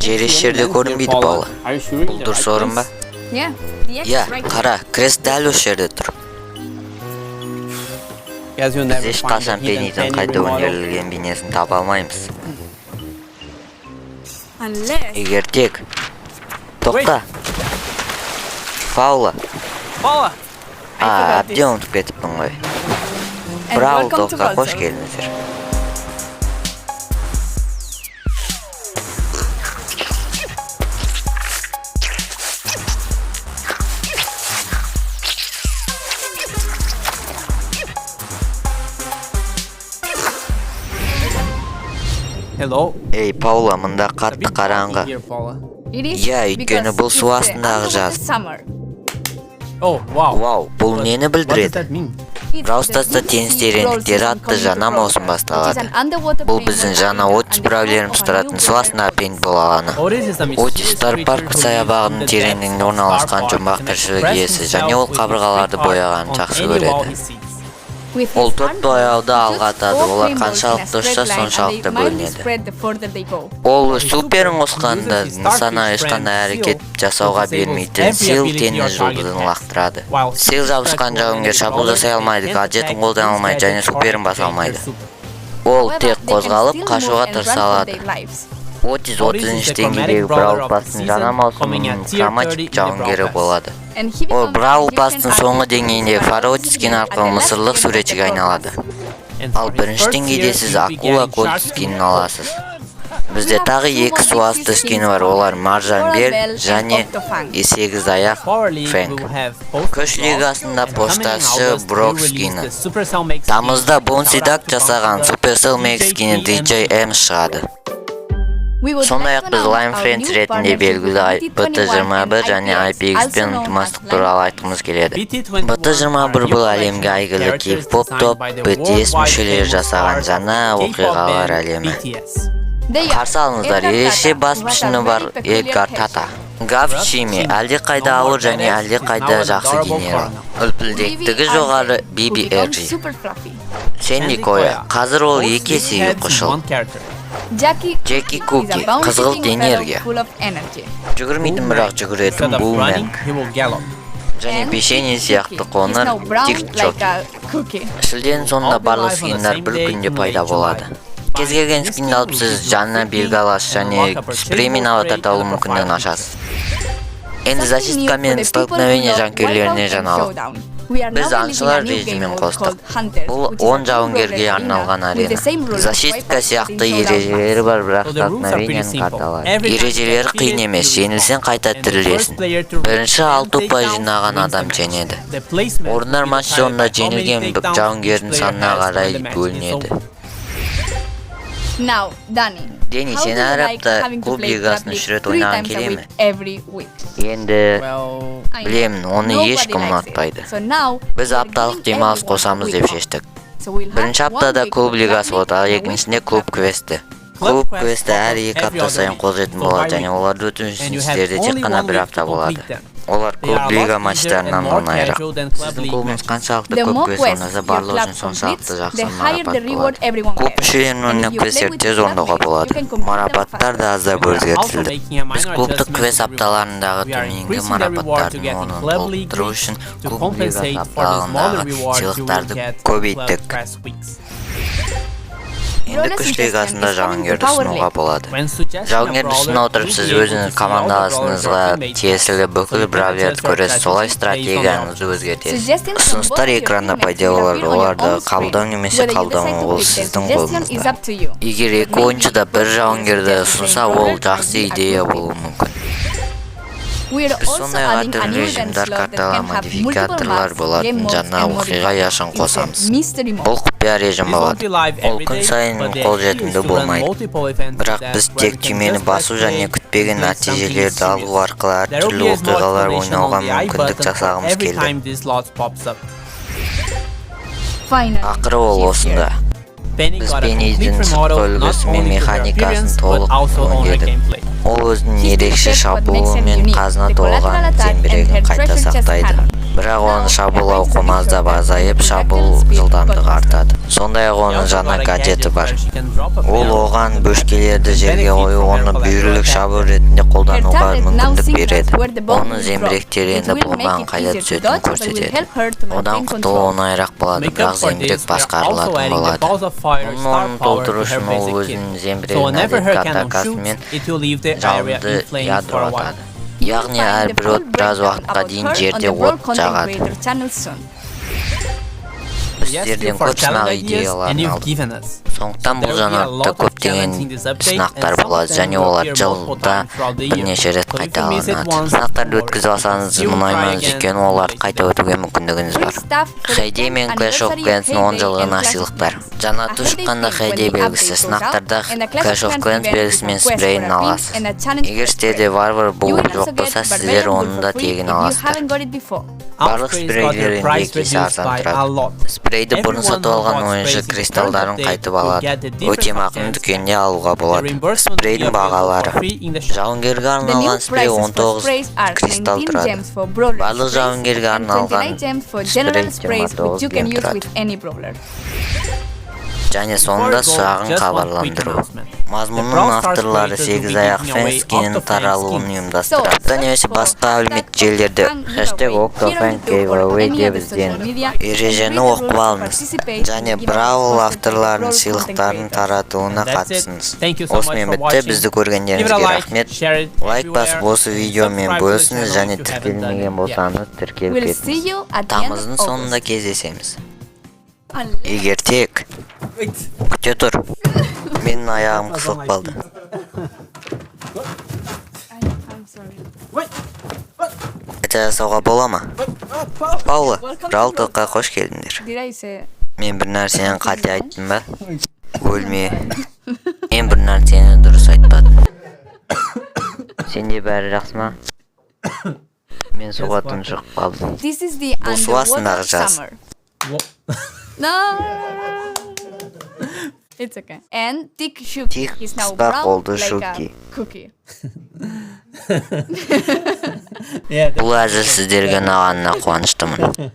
Жер ешерде көрінбейді Паула. Бұл дұрыс орын ба? Иә, қара, крест дәл осы жерде тұр. Біз ешқашан Пеннидің қайда өнерілген бейнесін таба алмаймыз. Егер тек... Тоқта! Паула! Әбден ұмытып кетіппін ғой. Браул топқа қош келдіңіздер. Ей, Паула, мұнда қатты қараңғы. Иә, өйткені бұл су астындағы жаз. Вау, бұл нені білдіреді? Раустаста теңіз тереңдіктері атты жаңа маусым басталады. Бұл біздің жаңа Отис проблемамыз тұратын су астындағы пейнтбол алаңы. Отис Стар Парк саябағының тереңдігінде орналасқан жұмбақ тіршілік иесі, және ол қабырғаларды бояғанын жақсы көреді. Ол төрт бояуды алға атады, олар қаншалықты ұшса соншалықты бөлінеді. Ол суперін қосқанда нысана ешқандай әрекет жасауға бермейтін Сил теңіз жұлдызын лақтырады. Сил жабысқан жауынгер шабуыл жасай алмайды, гаджетін қолдана алмайды және суперін баса алмайды. Ол тек қозғалып, қашуға тырыса алады. Отис 30-ші деңгейдегі Браул Пастың жаңа маусымының драматик жауынгері болады. Ол Браул Пастың соңғы деңгейінде Фаротис скин арқылы мысырлық суретшіге айналады. Ал бірінші деңгейде сіз Акула код скинін аласыз. Бізде тағы екі су асты скині бар, олар Маржан Бел және E8 аяқ Фрэнк. Көш лигасында пошташы Брок скині. Тамызда Бонсидак жасаған Supercell Max скині DJ M шығады. Сондай-ақ біз Lime Friends ретінде белгілі BT21 және IPX пен ынтымақтастық туралы айтқымыз келеді. BT21 бұл әлемге әйгілі кей-поп топ BTS мүшелері жасаған жаңа оқиғалар әлемі. Қарсы алыңыздар, ерекше бас пішіні бар Эдгар Тата. Гав Чими әлде қайда ауыр және әлде қайда жақсы генерал. Үлпілдектігі жоғары Биби Эрджи. Сэнди Коя, қазір ол екі есеге қошыл. Джеки Куки, қызғылт энергия. Жүгірмейтін бірақ жүгіретін Булмэнг. Және пешене сияқты қоныр Дик Джоки. Шілденің соңында барлық скиндар бір күнде пайда болады. Кез келген скинді алып сіз жанына белгі аласыз және спреймен аватарды алу мүмкіндігін ашасыз. Енді зачистка мен столкновение жанкүйерлеріне жаңалық. Біз аңшылар режимін қостық. Бұл 10 жауынгерге арналған арена. Зачистка сияқты ережелері бар, бірақ столкновениенің карталары. Ережелері қиын емес, жеңілсең қайта тірілесің. Бірінші 6 ұпай жинаған адам жеңеді. Орындар матч соңында жеңілген жауынгердің санына қарай бөлінеді. Дени, сен әр апта клуб лигасын 3 рет ойнаған келе ме? Енді білемін, оны ешкім ұнатпайды. Біз апталық демалыс қосамыз деп шештік. Бірінші аптада клуб лигасы болады, ал екіншісінде клуб квесті. Клуб квесті әр 2 апта сайын қолжетін болады, және оларды өтініштерде тек қана 1 апта болады. Олар клуб лига матчтарынан оңайырақ. Сіздің клубыңыз қаншалықты көп квест ойнаса барлығы үшін соншалықты жақсы марапат болады. Клуб мүшелерінің ойнап квесттер тез орындауға болады. Марапаттар да аздап өзгертілді. Біз клубтық квест апталарындағы төменгі марапаттардың орнын толықтыру үшін клуб лигасы апталығындағы сыйлықтарды көбейттік. Енді күш лигасында жауынгерді ұсынуға болады. Жауынгерді ұсына отырып сіз өзіңіз командаласыңызға тиесілі бүкіл бравлерді көресіз, солай стратегияңызды өзгертесіз. Ұсыныстар экранда пайда болады, оларды қабылдау немесе қабылдамау ол сіздің қолыңызда. Егер екі ойыншы да бір жауынгерді ұсынса, ол жақсы идея болуы мүмкін. Біз сондай түрлі режимдар, карталар, модификаторлар болатын жаңа оқиға яшын қосамыз. Бұл құпия режим болады. Ол күн сайын қолжетімді болмайды. Бірақ біз тек түймені басу және күтпеген нәтижелерді алу арқылы әр түрлі оқиғалар ойнауға мүмкіндік жасағымыз келді. Ақыры ол осында. Біз Пеннидің сыртқы үлгісі мен механикасын толық өңдедік. Ол өзінің ерекше шабуылы мен қазына толған зеңбірегін қайта сақтайды. Бірақ оның шабуыл ауқымы аздап азайып, шабуыл жылдамдығы артады. Сондай-ақ оның жаңа гаджеті бар. Ол оған бөшкелерді жерге қою, оны бүйірлік шабуыл ретінде қолдануға мүмкіндік береді. Оның зембіректері енді болмаған қайда түсетінін көрсетеді. Одан құтылу оңайырақ болады, бірақ зембірек басқарылатын болады. Оның толтыру үшін ол өзінің зембірегін әдеткі атакасымен жалынды ядро атады. Яғни әрбір от біраз уақытқа дейін жерде от жағады. Сіздерден көп сынақ идеяларын алдым. Сондықтан бұл жанрда көптеген сынақтар болады, және олар жылда бірнеше рет қайталанады. Сынақтарды өткізіп алсаңыз мұнаймаңыз өйткені оларды қайта өтуге мүмкіндігіңіз бар. Хайдей мен Clash of Clans'ның 10 жылдығына сыйлықтар. Жанаты шыққанда Хайдей белгісі, сынақтарда Clash of Clans белгісімен спрейін аласыз. Егер сіздерде варвар болу жоқ болса, сіздер оны да тегін аласыздар. Барлық спрейлер енді кесе арзан тұрады. Спрейді бұрын сатып алған ойыншы кристалдарын қайтып алады. Өтемақыны дүкенде алуға болады. Спрейдің бағалары. Жауынгерге арналған спрей 19 кристалл тұрады. Барлық жауынгерге арналған спрей 29 тұрады. Және соңында сұрағын хабарландыру. Мазмұнның авторлары 8 аяқ фэнскенің таралуын ұйымдастырады. Немесе басқа әлеуметтік желілерде #OctoFanGiveaway деп іздеңіз. Ережені оқып алыңыз. Және Бравл авторларының сыйлықтарын таратуына қатысыңыз. Осымен бітті. Бізді көргендеріңізге рахмет. Лайк басып осы видеомен бөлісіңіз, және тіркелмеген болсаңыз тіркеліп кетіңіз. Тамыздың соңында кездесеміз. Егер тек күте тұр. Менің аяғым қысылып қалды. Қайта жасауға бола ма? Паулы, Ралтыққа қош келдіңдер. Мен бір нәрсені қате айттым ба? Өлме. Мен бір нәрсені дұрыс айтпадым. Сенде бәрі жақсы ма? Мен суға тұншығып қалдым. Бұл су астындағы жаз. No, it's okay. And Tick Shuki is now brown like a cookie. Бұл әзір сіздерге нағанына қуаныштымын.